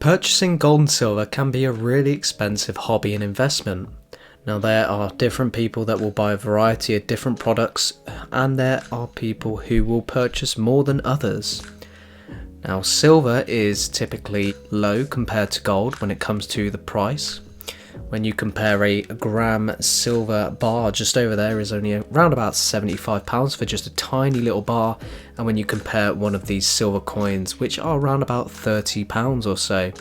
Purchasing gold and silver can be a really expensive hobby and investment. Now there are different people that will buy a variety of different products, and there are people who will purchase more than others. Now silver is typically low compared to gold when it comes to the price. When you compare a gram silver bar, just over there is only around about £75 for just a tiny little bar, and when you compare one of these silver coins, which are around about £30 or so,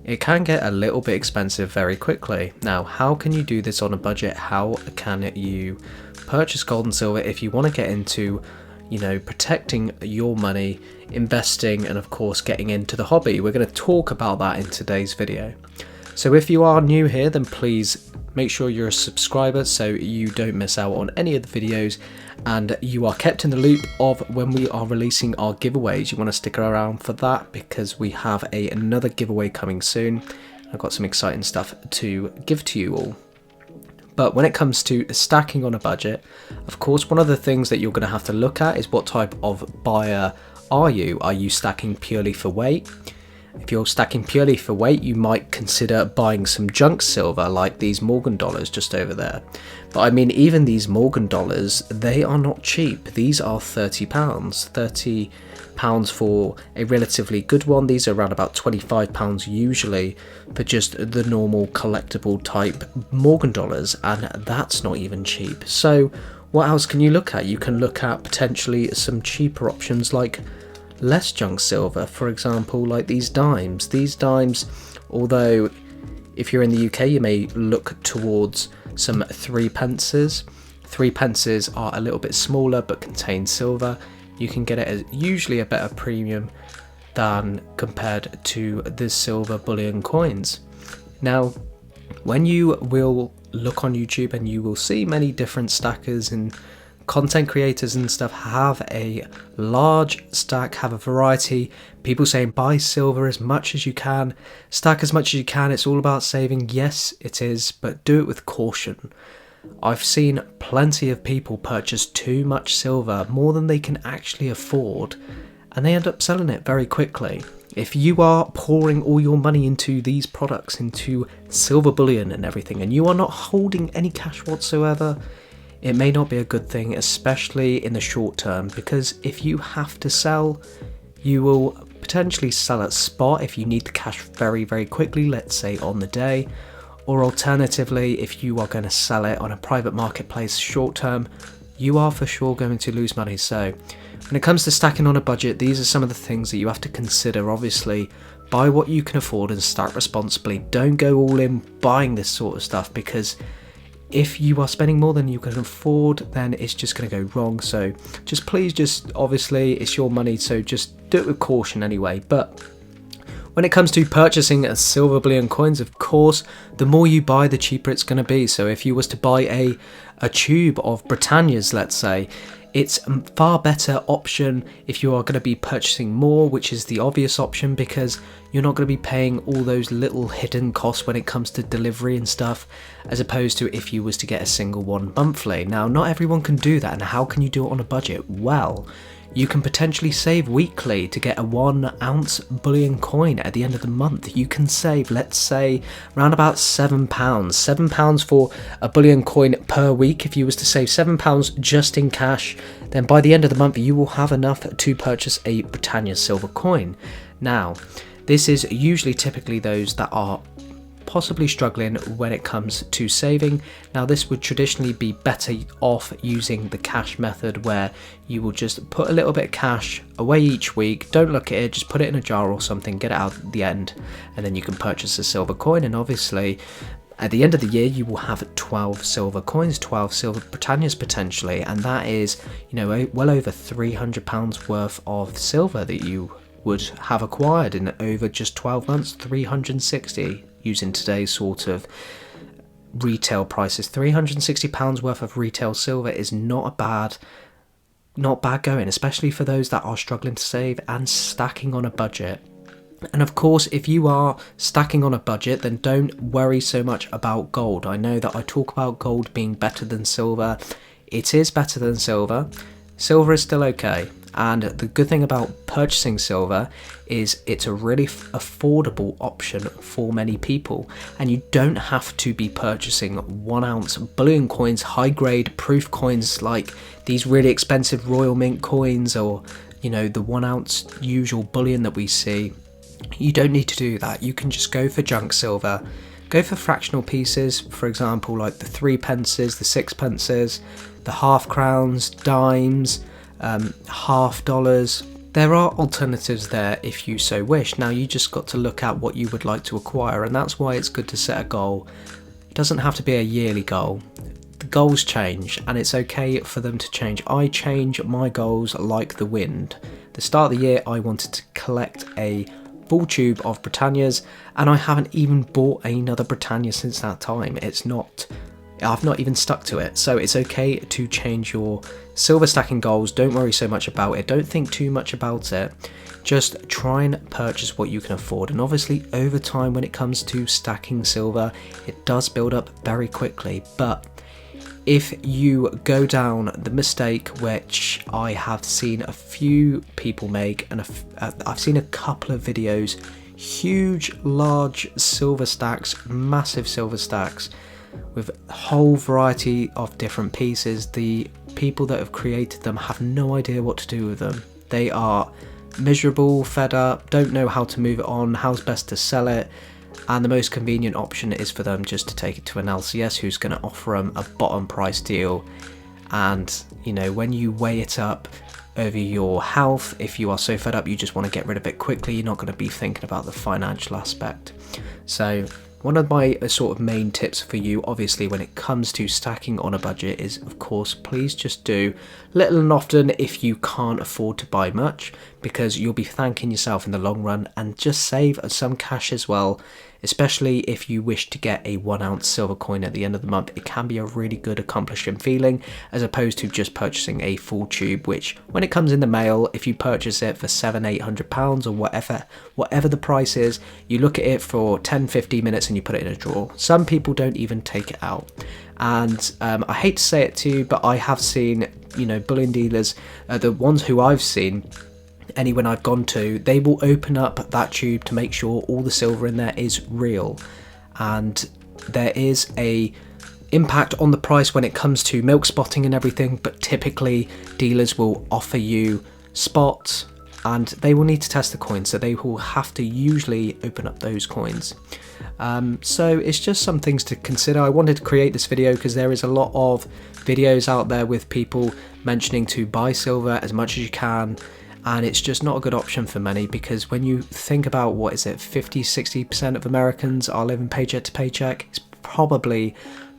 it can get a little bit expensive very quickly. Now, how can you do this on a budget? How can you purchase gold and silver if you want to get into, protecting your money, investing, and of course getting into the hobby? We're going to talk about that in today's video. So if you are new here, then please make sure you're a subscriber so you don't miss out on any of the videos and you are kept in the loop of when we are releasing our giveaways. You want to stick around for that because we have another giveaway coming soon. I've got some exciting stuff to give to you all. But when it comes to stacking on a budget, of course, one of the things that you're going to have to look at is what type of buyer are you? Are you stacking purely for weight? If you're stacking purely for weight, you might consider buying some junk silver like these Morgan dollars just over there. But I mean, even these Morgan dollars, they are not cheap. These are £30. £30 for a relatively good one. These are around about £25 usually for just the normal collectible type Morgan dollars, and that's not even cheap. So what else can you look at? You can look at potentially some cheaper options like less junk silver, for example, like these dimes. These dimes, although if you're in the UK you may look towards some 3p. 3p are a little bit smaller but contain silver. You can get it at usually a better premium than compared to the silver bullion coins. Now, when you will look on YouTube and you will see many different stackers and content creators and stuff have a large stack, have a variety. People saying buy silver as much as you can, stack as much as you can, it's all about saving. Yes, it is, but do it with caution. I've seen plenty of people purchase too much silver, more than they can actually afford, and they end up selling it very quickly. If you are pouring all your money into these products, into silver bullion and everything, and you are not holding any cash whatsoever, it may not be a good thing, especially in the short term, because if you have to sell, you will potentially sell at spot if you need the cash very, very quickly, let's say on the day, or alternatively, if you are going to sell it on a private marketplace short term, you are for sure going to lose money. So when it comes to stacking on a budget, these are some of the things that you have to consider. Obviously, buy what you can afford and stack responsibly. Don't go all in buying this sort of stuff, because if you are spending more than you can afford, then it's just going to go wrong. So obviously it's your money, so just do it with caution anyway. But when it comes to purchasing a silver bullion coins, of course, the more you buy, the cheaper it's going to be. So if you was to buy a tube of Britannias, let's say, it's a far better option if you are going to be purchasing more, which is the obvious option, because you're not going to be paying all those little hidden costs when it comes to delivery and stuff, as opposed to if you was to get a single one monthly. Now, not everyone can do that, and how can you do it on a budget? Well, you can potentially save weekly to get a 1 ounce bullion coin at the end of the month. You can save, let's say, around about £7. £7 for a bullion coin per week. If you was to save £7 just in cash, then by the end of the month you will have enough to purchase a Britannia silver coin. Now, this is usually typically those that are possibly struggling when it comes to saving. Now, this would traditionally be better off using the cash method, where you will just put a little bit of cash away each week. Don't look at it, just put it in a jar or something, get it out at the end, and then you can purchase a silver coin. And obviously at the end of the year you will have 12 silver coins, 12 silver Britannias potentially, and that is, well over £300 worth of silver that you would have acquired in over just 12 months. 360 using today's sort of retail prices. £360 worth of retail silver is not bad going, especially for those that are struggling to save and stacking on a budget. And of course, if you are stacking on a budget, then don't worry so much about gold. I know that I talk about gold being better than silver. It is better than silver. silver is still okay. And the good thing about purchasing silver is it's a really affordable option for many people, and you don't have to be purchasing 1 ounce bullion coins, high grade proof coins like these really expensive Royal Mint coins, or you know, the 1 ounce usual bullion that we see. You don't need to do that. You can just go for junk silver, go for fractional pieces, for example like the 3 pences, the 6 pences, the half crowns, dimes, half dollars. There are alternatives there if you so wish. Now you just got to look at what you would like to acquire, and that's why it's good to set a goal. It doesn't have to be a yearly goal. The goals change, and it's okay for them to change. I change my goals like the wind. The start of the year I wanted to collect a full tube of Britannias, and I haven't even bought another Britannia since that time. I've not even stuck to it. So it's okay to change your silver stacking goals. Don't worry so much about it. Don't think too much about it. Just try and purchase what you can afford. And obviously over time, when it comes to stacking silver, it does build up very quickly. But if you go down the mistake which I have seen a few people make, and I've seen a couple of videos, huge large silver stacks, massive silver stacks with a whole variety of different pieces. The people that have created them have no idea what to do with them. They are miserable, fed up, don't know how to move it on, how's best to sell it, and the most convenient option is for them just to take it to an LCS who's going to offer them a bottom price deal. And you know, when you weigh it up over your health, if you are so fed up you just want to get rid of it quickly, you're not going to be thinking about the financial aspect. So one of my sort of main tips for you, obviously, when it comes to stacking on a budget is, of course, please just do little and often if you can't afford to buy much, because you'll be thanking yourself in the long run, and just save some cash as well, especially if you wish to get a 1 ounce silver coin at the end of the month. It can be a really good accomplishing feeling, as opposed to just purchasing a full tube, which when it comes in the mail, if you purchase it for £700-800 or whatever the price is, you look at it for 10-15 minutes and you put it in a drawer. Some people don't even take it out. And I hate to say it to you, but I have seen, you know, bullion dealers, the ones who I've seen, anyone I've gone to, they will open up that tube to make sure all the silver in there is real. And there is a impact on the price when it comes to milk spotting and everything, but typically dealers will offer you spots and they will need to test the coins, so they will have to usually open up those coins. So it's just some things to consider. I wanted to create this video because there is a lot of videos out there with people mentioning to buy silver as much as you can, and it's just not a good option for many, because when you think about, what is it, 50-60% of Americans are living paycheck to paycheck, it's probably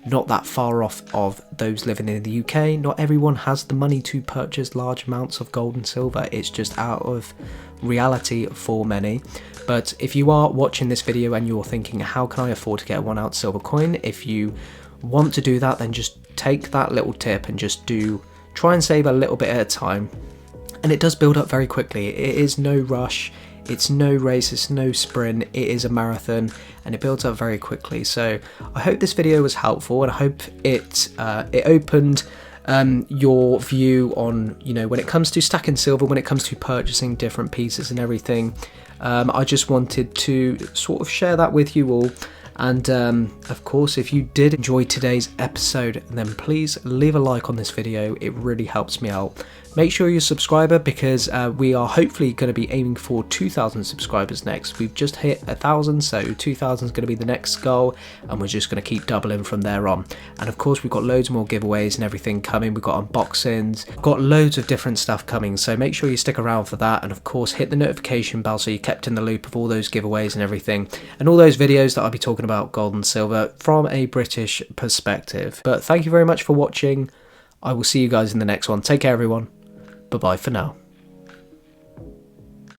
not that far off of those living in the UK. Not everyone has the money to purchase large amounts of gold and silver. It's just out of reality for many. But if you are watching this video and you're thinking, how can I afford to get a 1 ounce silver coin? If you want to do that, then just take that little tip and just try and save a little bit at a time. And it does build up very quickly. It is no rush, it's no race, it's no sprint, it is a marathon, and it builds up very quickly. So I hope this video was helpful, and I hope it opened your view on, you know, when it comes to stacking silver, when it comes to purchasing different pieces and everything. I just wanted to sort of share that with you all. And of course, if you did enjoy today's episode, then please leave a like on this video. It really helps me out. Make sure you're a subscriber, because we are hopefully going to be aiming for 2,000 subscribers next. We've just hit 1,000, so 2,000 is going to be the next goal, and we're just going to keep doubling from there on. And of course, we've got loads more giveaways and everything coming. We've got unboxings, got loads of different stuff coming, so make sure you stick around for that. And of course, hit the notification bell so you're kept in the loop of all those giveaways and everything, and all those videos that I'll be talking about gold and silver from a British perspective. But thank you very much for watching. I will see you guys in the next one. Take care, everyone. Bye-bye for now.